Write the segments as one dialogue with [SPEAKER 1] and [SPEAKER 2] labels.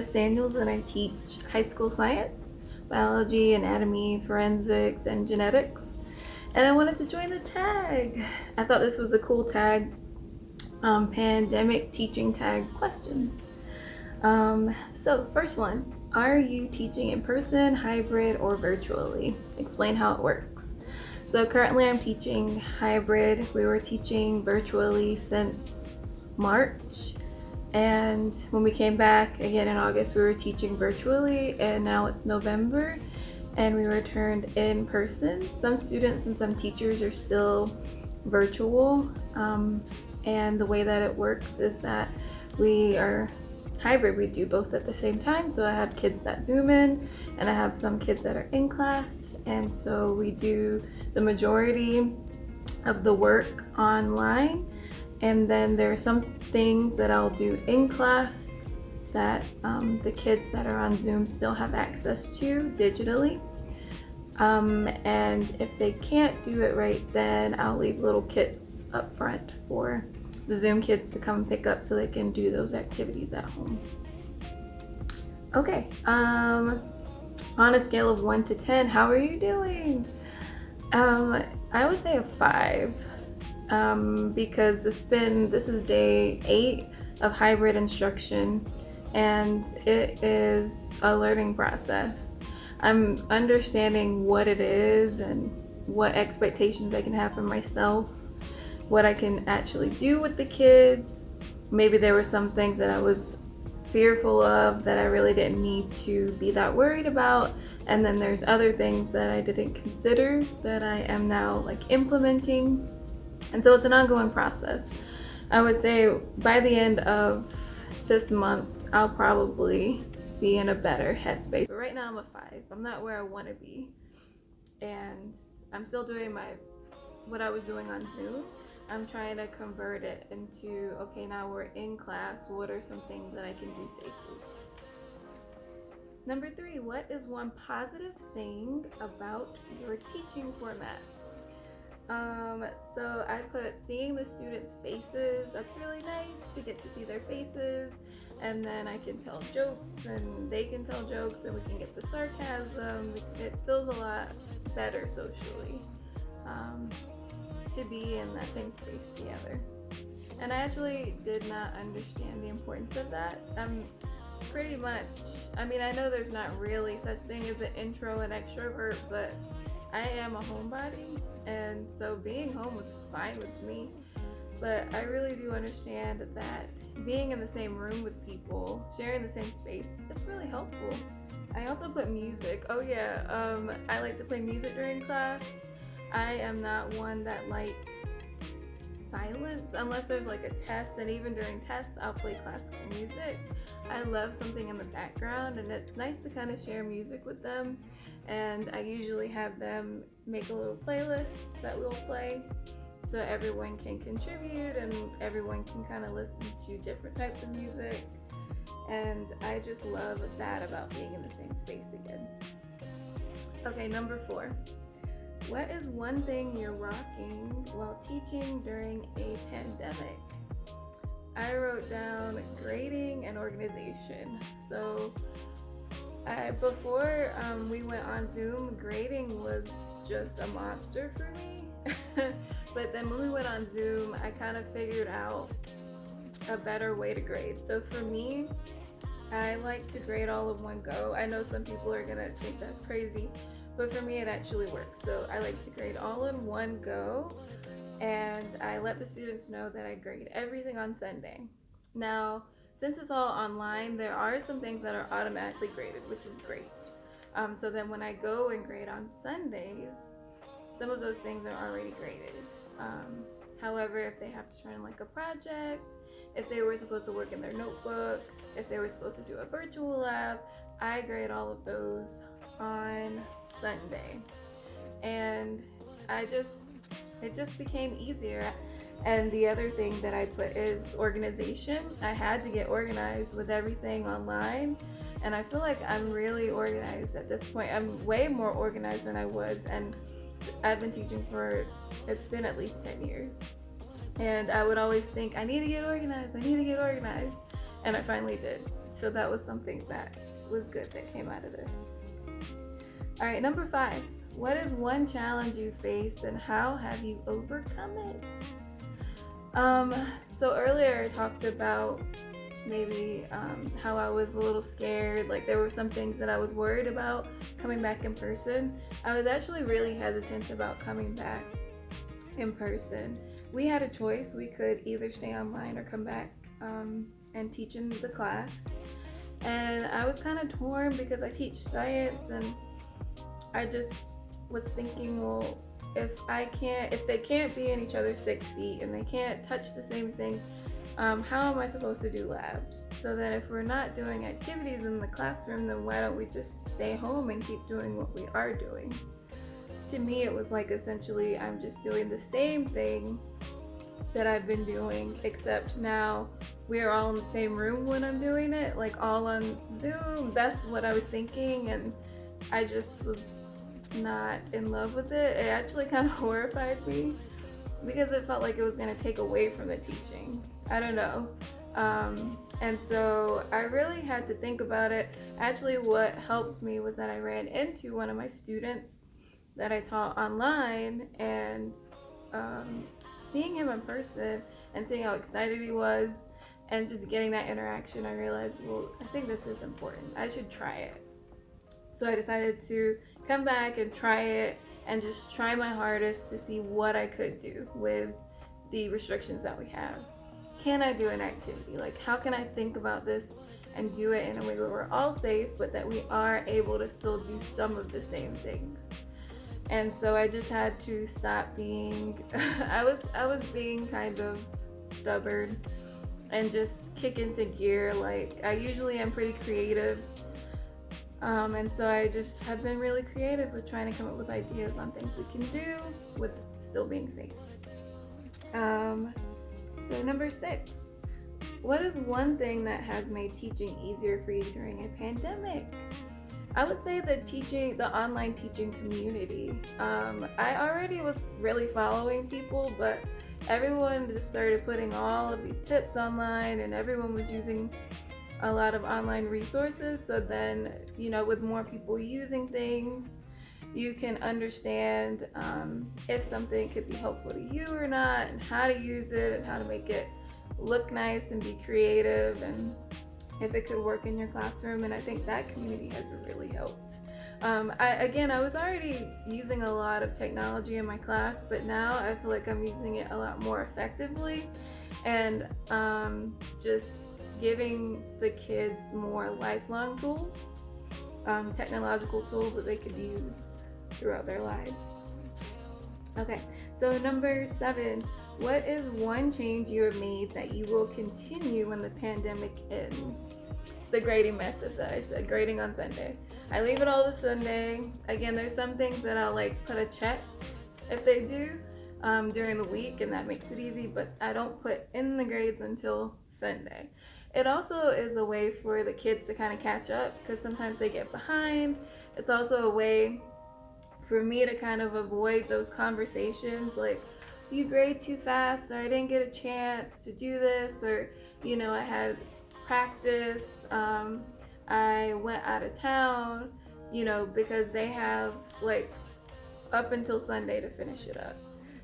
[SPEAKER 1] Miss Daniels, and I teach high school science, biology, anatomy, forensics, and genetics. And I wanted to join the tag. I thought this was a cool tag, pandemic teaching tag questions. So first one, are you teaching in person, hybrid, or virtually? Explain how it works. So currently I'm teaching hybrid. We were teaching virtually since March. And when we came back again in August, we were teaching virtually, and now it's November and we returned in person. Some students and some teachers are still virtual. And the way that it works is that we are hybrid. We do both at the same time. So I have kids that Zoom in and I have some kids that are in class. And so we do the majority of the work online. And then there are some things that I'll do in class that the kids that are on Zoom still have access to digitally. And if they can't do it right, then I'll leave little kits up front for the Zoom kids to come pick up so they can do those activities at home. Okay, on a scale of 1 to 10, how are you doing? I would say a 5. Because this is day 8 of hybrid instruction, and it is a learning process. I'm understanding what it is and what expectations I can have for myself, what I can actually do with the kids. Maybe there were some things that I was fearful of that I really didn't need to be that worried about, and then there's other things that I didn't consider that I am now implementing. And so it's an ongoing process. I would say by the end of this month, I'll probably be in a better headspace. But right now I'm a 5. I'm not where I want to be. And I'm still doing what I was doing on Zoom. I'm trying to convert it into, okay, now we're in class. What are some things that I can do safely? Number 3, what is one positive thing about your teaching format? So I put seeing the students' faces. That's really nice to get to see their faces, and then I can tell jokes and they can tell jokes and we can get the sarcasm. It feels a lot better socially to be in that same space together. And I actually did not understand the importance of that. Pretty much, I know there's not really such thing as an intro and extrovert, but I am a homebody, and so being home was fine with me. But I really do understand that being in the same room with people, sharing the same space, is really helpful. I also put music. Oh yeah, I like to play music during class. I am not one that likes silence unless there's a test, and even during tests I'll play classical music. I love something in the background, and it's nice to kind of share music with them. And I usually have them make a little playlist that we'll play so everyone can contribute and everyone can kind of listen to different types of music. And I just love that about being in the same space again. Okay, number 4. What is one thing you're rocking while teaching during a pandemic? I wrote down grading and organization. So before we went on Zoom, grading was just a monster for me. But then when we went on Zoom, I kind of figured out a better way to grade. So for me, I like to grade all in one go. I know some people are gonna think that's crazy, but for me it actually works. So I like to grade all in one go, and I let the students know that I grade everything on Sunday. Now, since it's all online, there are some things that are automatically graded, which is great. So then when I go and grade on Sundays, some of those things are already graded. However, if they have to turn in a project, if they were supposed to work in their notebook, if they were supposed to do a virtual lab, I grade all of those on Sunday. And it just became easier. And the other thing that I put is organization. I had to get organized with everything online, and I feel like I'm really organized at this point. I'm way more organized than I was, and I've been teaching it's been at least 10 years. And I would always think, I need to get organized. and I finally did. So that was something that was good that came out of this. All right, number 5. What is one challenge you faced and how have you overcome it? So earlier I talked about maybe how I was a little scared, like there were some things that I was worried about coming back in person. I was actually really hesitant about coming back in person. We had a choice. We could either stay online or come back and teach in the class. And I was kind of torn because I teach science, and I just was thinking, well, if they can't be in each other's 6 feet and they can't touch the same things, how am I supposed to do labs? So then if we're not doing activities in the classroom, then why don't we just stay home and keep doing what we are doing? To me, it was like essentially I'm just doing the same thing that I've been doing, except now we're all in the same room when I'm doing it, like all on Zoom. That's what I was thinking, and I just was not in love with it. It actually kind of horrified me because it felt like it was going to take away from the teaching. I don't know. And so I really had to think about it. Actually, what helped me was that I ran into one of my students that I taught online, and seeing him in person and seeing how excited he was and just getting that interaction, I realized, well, I think this is important. I should try it. So I decided to come back and try it and just try my hardest to see what I could do with the restrictions that we have. Can I do an activity? Like, how can I think about this and do it in a way where we're all safe, but that we are able to still do some of the same things? And so I just had to stop being, I was being kind of stubborn and just kick into gear. Like, I usually am pretty creative. And so I just have been really creative with trying to come up with ideas on things we can do with still being safe. So number 6, what is one thing that has made teaching easier for you during a pandemic? I would say the online teaching community. I already was really following people, but everyone just started putting all of these tips online, and everyone was using a lot of online resources. So then, with more people using things, you can understand if something could be helpful to you or not, and how to use it, and how to make it look nice and be creative, and if it could work in your classroom. And I think that community has really helped. I was already using a lot of technology in my class, but now I feel like I'm using it a lot more effectively, and just giving the kids more lifelong tools, technological tools that they could use throughout their lives. Okay, so number 7, what is one change you have made that you will continue when the pandemic ends? The grading method that I said, grading on Sunday. I leave it all to Sunday. Again, there's some things that I'll put a check if they do during the week, and that makes it easy, but I don't put in the grades until Sunday. It also is a way for the kids to kind of catch up, because sometimes they get behind. It's also a way for me to kind of avoid those conversations like, you grade too fast, or I didn't get a chance to do this, or I had practice, I went out of town, because they have up until Sunday to finish it up.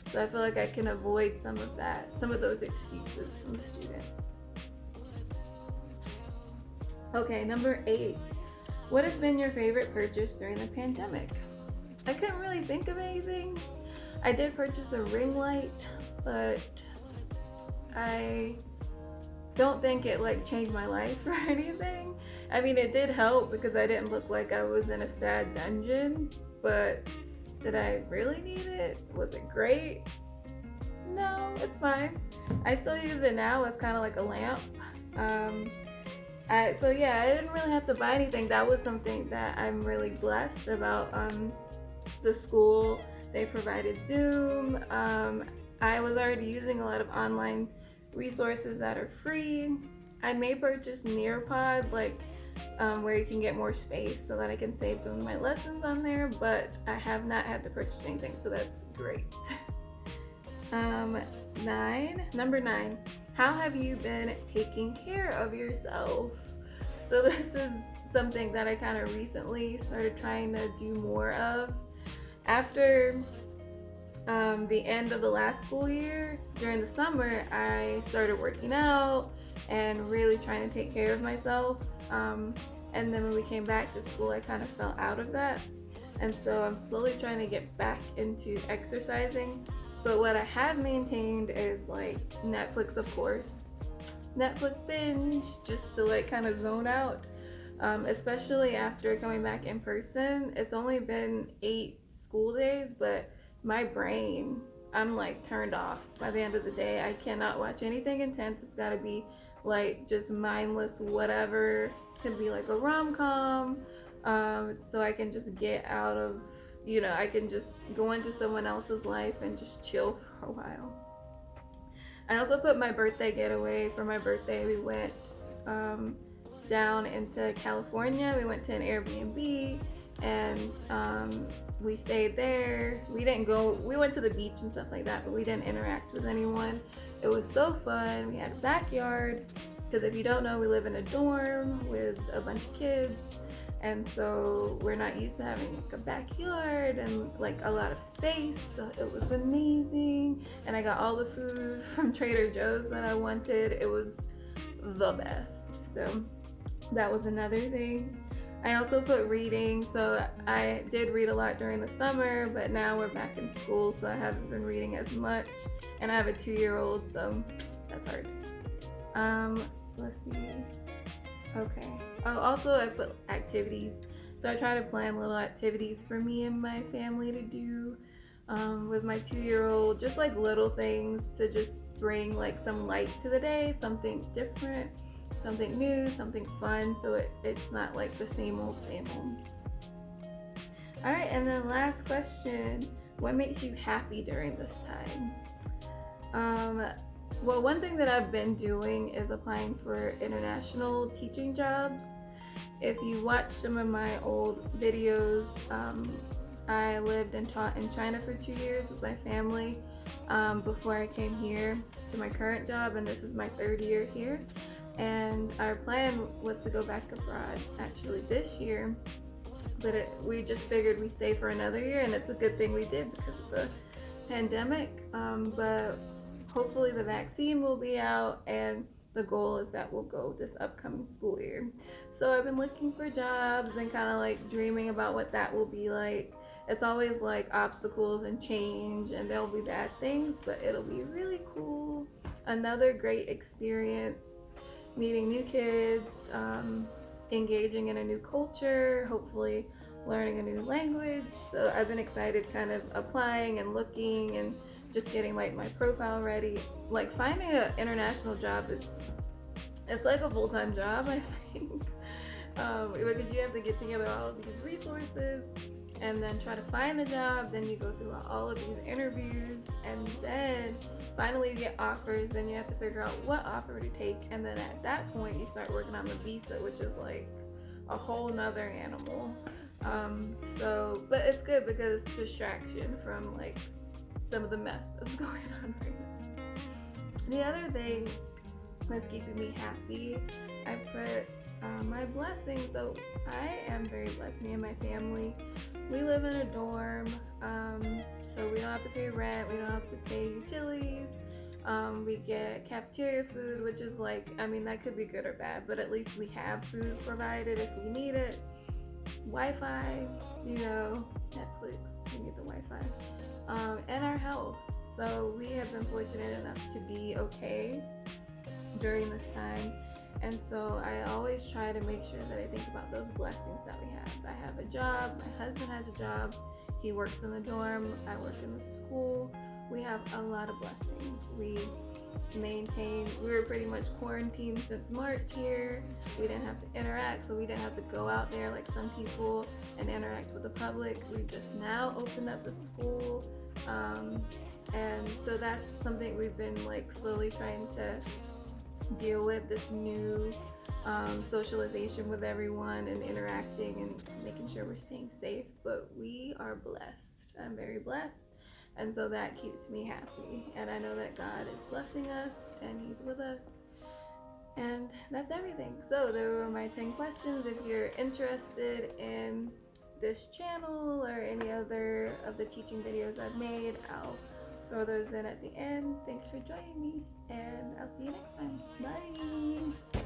[SPEAKER 1] So I feel like I can avoid some of those excuses from the students. Okay, number 8. What has been your favorite purchase during the pandemic? I couldn't really think of anything. I did purchase a ring light, but I don't think it changed my life or anything. I mean, it did help because I didn't look like I was in a sad dungeon, but did I really need it? Was it great? No, it's fine. I still use it now as kind of like a lamp. I didn't really have to buy anything. That was something that I'm really blessed about. The school, they provided Zoom. I was already using a lot of online resources that are free. I may purchase Nearpod, where you can get more space so that I can save some of my lessons on there, but I have not had to purchase anything, so that's great. Um, number 9, how have you been taking care of yourself? So this is something that I kind of recently started trying to do more of. After the end of the last school year, during the summer, I started working out and really trying to take care of myself. And then when we came back to school, I kind of fell out of that. And so I'm slowly trying to get back into exercising. But what I have maintained is like Netflix, of course. Netflix binge, just to like kind of zone out. Especially after coming back in person. It's only been 8 school days, but my brain, I'm like turned off by the end of the day. I cannot watch anything intense. It's got to be like just mindless whatever. Could be like a rom-com, so I can just get out of, I can just go into someone else's life and just chill for a while. I also put my birthday getaway. For my birthday, we went down into California. We went to an Airbnb and we stayed there. We went to the beach and stuff like that, but we didn't interact with anyone. It was so fun. We had a backyard, because if you don't know, we live in a dorm with a bunch of kids, and so we're not used to having like a backyard and like a lot of space. So it was amazing, and I got all the food from Trader Joe's that I wanted. It was the best. So that was another thing. I also put reading. So I did read a lot during the summer, but now we're back in school, so I haven't been reading as much, and I have a 2-year-old, so that's hard. Let's see. Okay. Oh, also I put activities. So I try to plan little activities for me and my family to do with my 2-year-old. Just like little things to just bring like some light to the day, something different, something new, something fun. So it's not like the same old, same old. All right, and then last question. What makes you happy during this time? Well, one thing that I've been doing is applying for international teaching jobs. If you watch some of my old videos, I lived and taught in China for 2 years with my family before I came here to my current job, and this is my 3rd year here. And our plan was to go back abroad actually this year, but we just figured we'd stay for another year, and it's a good thing we did because of the pandemic. But hopefully the vaccine will be out, and the goal is that we'll go this upcoming school year. So I've been looking for jobs and kind of like dreaming about what that will be like. It's always like obstacles and change, and there'll be bad things, but it'll be really cool. Another great experience, meeting new kids, engaging in a new culture, hopefully learning a new language. So I've been excited kind of applying and looking and just getting like my profile ready. Like finding an international job it's like a full-time job, I think, because you have to get together all of these resources and then try to find the job. Then you go through all of these interviews, and then finally you get offers, and you have to figure out what offer to take. And then at that point you start working on the visa, which is like a whole nother animal. But it's good because it's distraction from like some of the mess that's going on right now. The other thing that's keeping me happy, I put my blessings. So I am very blessed. Me and my family, we live in a dorm, so we don't have to pay rent, we don't have to pay utilities. We get cafeteria food, which is like, I mean, that could be good or bad, but at least we have food provided if we need it. Wi-Fi, Netflix, we need the Wi-Fi. And our health. So we have been fortunate enough to be okay during this time. And so I always try to make sure that I think about those blessings that we have. I have a job, my husband has a job, he works in the dorm, I work in the school. We have a lot of blessings. We were pretty much quarantined since March here. We didn't have to interact, so we didn't have to go out there like some people and interact with the public. We just now opened up the school, and so that's something we've been like slowly trying to deal with, this new socialization with everyone and interacting and making sure we're staying safe. But we are blessed. I'm very blessed. And so that keeps me happy. And I know that God is blessing us and He's with us. And that's everything. So there were my 10 questions. If you're interested in this channel or any other of the teaching videos I've made, I'll throw those in at the end. Thanks for joining me, and I'll see you next time. Bye.